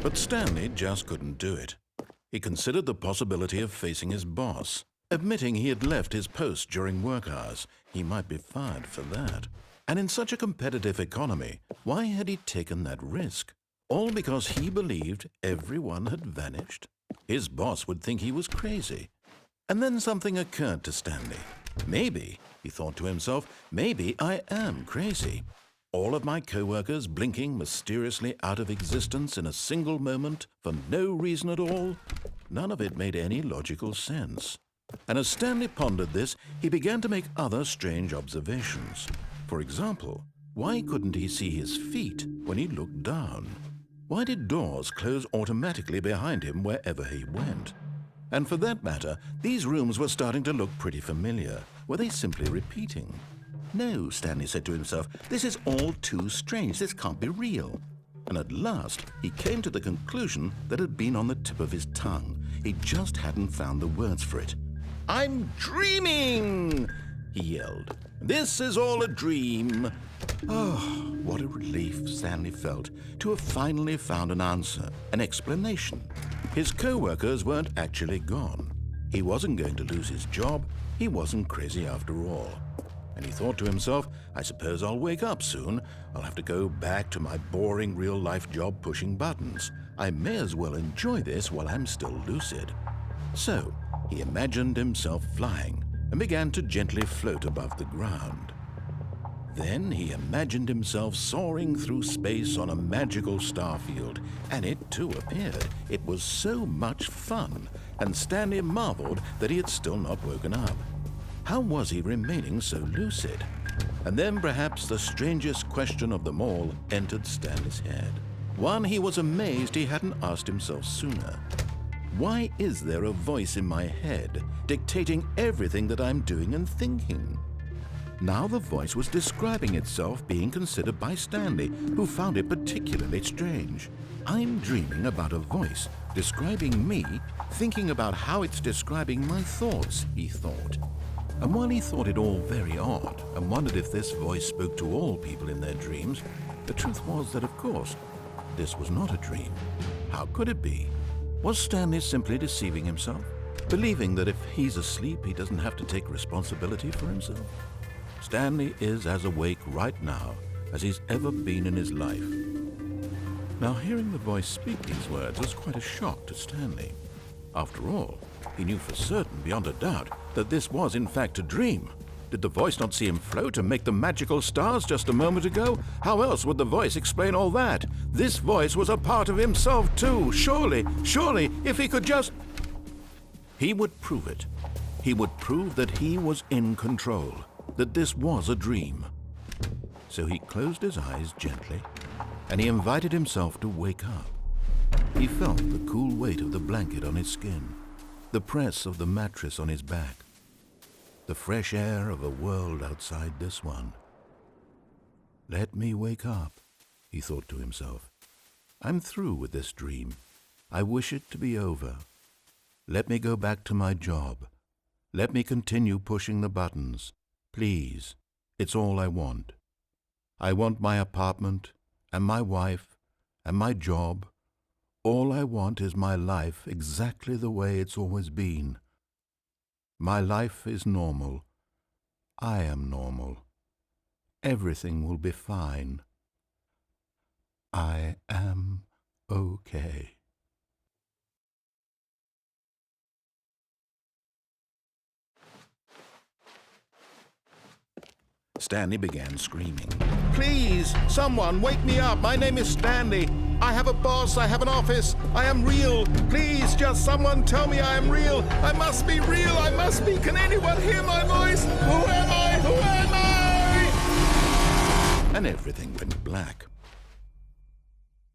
But Stanley just couldn't do it. He considered the possibility of facing his boss. Admitting he had left his post during work hours, he might be fired for that. And in such a competitive economy, why had he taken that risk? All because he believed everyone had vanished? His boss would think he was crazy. And then something occurred to Stanley. Maybe, he thought to himself, maybe I am crazy. All of my co-workers blinking mysteriously out of existence in a single moment for no reason at all? None of it made any logical sense. And as Stanley pondered this, he began to make other strange observations. For example, why couldn't he see his feet when he looked down? Why did doors close automatically behind him wherever he went? And for that matter, these rooms were starting to look pretty familiar. Were they simply repeating? No, Stanley said to himself, this is all too strange. This can't be real. And at last, he came to the conclusion that had been on the tip of his tongue. He just hadn't found the words for it. "I'm dreaming!" he yelled. "This is all a dream." Oh, what a relief Stanley felt to have finally found an answer, an explanation. His co-workers weren't actually gone. He wasn't going to lose his job. He wasn't crazy after all. And he thought to himself, I suppose I'll wake up soon. I'll have to go back to my boring real-life job pushing buttons. I may as well enjoy this while I'm still lucid. So, he imagined himself flying and began to gently float above the ground. Then he imagined himself soaring through space on a magical starfield, and it too appeared. It was so much fun, and Stanley marveled that he had still not woken up. How was he remaining so lucid? And then perhaps the strangest question of them all entered Stanley's head. One he was amazed he hadn't asked himself sooner. Why is there a voice in my head dictating everything that I'm doing and thinking? Now the voice was describing itself being considered by Stanley, who found it particularly strange. I'm dreaming about a voice describing me, thinking about how it's describing my thoughts, he thought. And while he thought it all very odd and wondered if this voice spoke to all people in their dreams, the truth was that, of course, this was not a dream. How could it be? Was Stanley simply deceiving himself, believing that if he's asleep, he doesn't have to take responsibility for himself? Stanley is as awake right now as he's ever been in his life. Now, hearing the voice speak these words was quite a shock to Stanley. After all, he knew for certain, beyond a doubt, that this was in fact a dream. Did the voice not see him float and make the magical stars just a moment ago? How else would the voice explain all that? This voice was a part of himself too. Surely, if he could just... He would prove it. He would prove that he was in control, that this was a dream. So he closed his eyes gently, and he invited himself to wake up. He felt the cool weight of the blanket on his skin, the press of the mattress on his back, the fresh air of a world outside this one. Let me wake up, he thought to himself. I'm through with this dream. I wish it to be over. Let me go back to my job. Let me continue pushing the buttons. Please, it's all I want. I want my apartment and my wife and my job. All I want is my life exactly the way it's always been. My life is normal. I am normal. Everything will be fine. I am okay. Stanley began screaming. Please, someone, wake me up. My name is Stanley. I have a boss. I have an office. I am real. Please, just someone tell me I am real. I must be real. I must be. Can anyone hear my voice? Who am I? Who am I? And everything went black.